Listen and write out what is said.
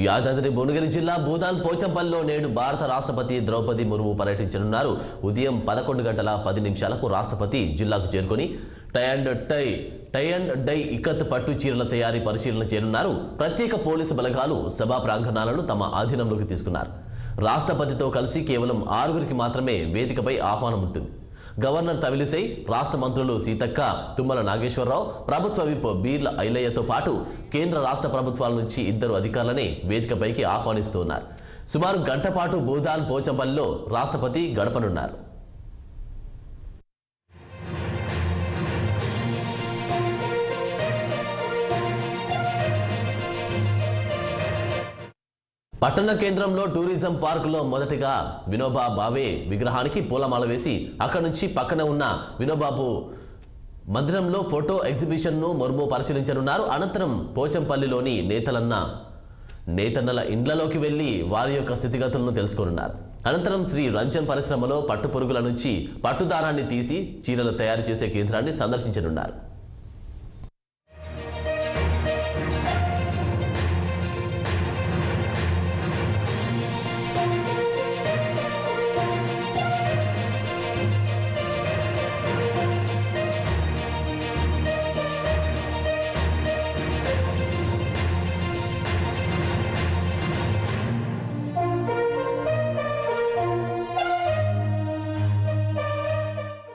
యాదాద్రి భువనగిరి జిల్లా భూదాన్ పోచంపల్లిలో నేడు భారత రాష్ట్రపతి ద్రౌపది ముర్ము పర్యటించనున్నారు. ఉదయం 11 గంటల 10 నిమిషాలకు రాష్ట్రపతి జిల్లాకు చేరుకొని టై అండ్ డై ఇక్కత్ పట్టు చీరల తయారీ పరిశీలన చేయనున్నారు. ప్రత్యేక పోలీసు బలగాలు సభా ప్రాంగణాలను తమ ఆధీనంలోకి తీసుకున్నారు. రాష్ట్రపతితో కలిసి కేవలం 6గురికి మాత్రమే వేదికపై ఆహ్వానం ఉంటుంది. గవర్నర్ తమిళిసై, రాష్ట్ర మంత్రులు సీతక్క, తుమ్మల నాగేశ్వరరావు, ప్రభుత్వ విప్ బీర్ల ఐలయ్యతో పాటు కేంద్ర రాష్ట్ర ప్రభుత్వాల నుంచి 2 అధికారులని వేదికపైకి ఆహ్వానిస్తున్నారు. సుమారు గంట పాటు భూదాన్ పోచంపల్లిలో రాష్ట్రపతి గడపనున్నారు. పట్టణ కేంద్రంలో టూరిజం పార్కులో మొదటిగా వినోబా భావే విగ్రహానికి పూలమాల వేసి అక్కడి నుంచి పక్కన ఉన్న వినోబాబు మందిరంలో ఫోటో ఎగ్జిబిషన్ను ముర్ము పరిశీలించనున్నారు. అనంతరం పోచంపల్లిలోని నేతన్నల ఇండ్లలోకి వెళ్లి వారి యొక్క స్థితిగతులను తెలుసుకోనున్నారు. అనంతరం శ్రీ రంజన్ పరిశ్రమలో పట్టు పురుగుల నుంచి పట్టుదారాన్ని తీసి చీరలు తయారు చేసే కేంద్రాన్ని సందర్శించనున్నారు.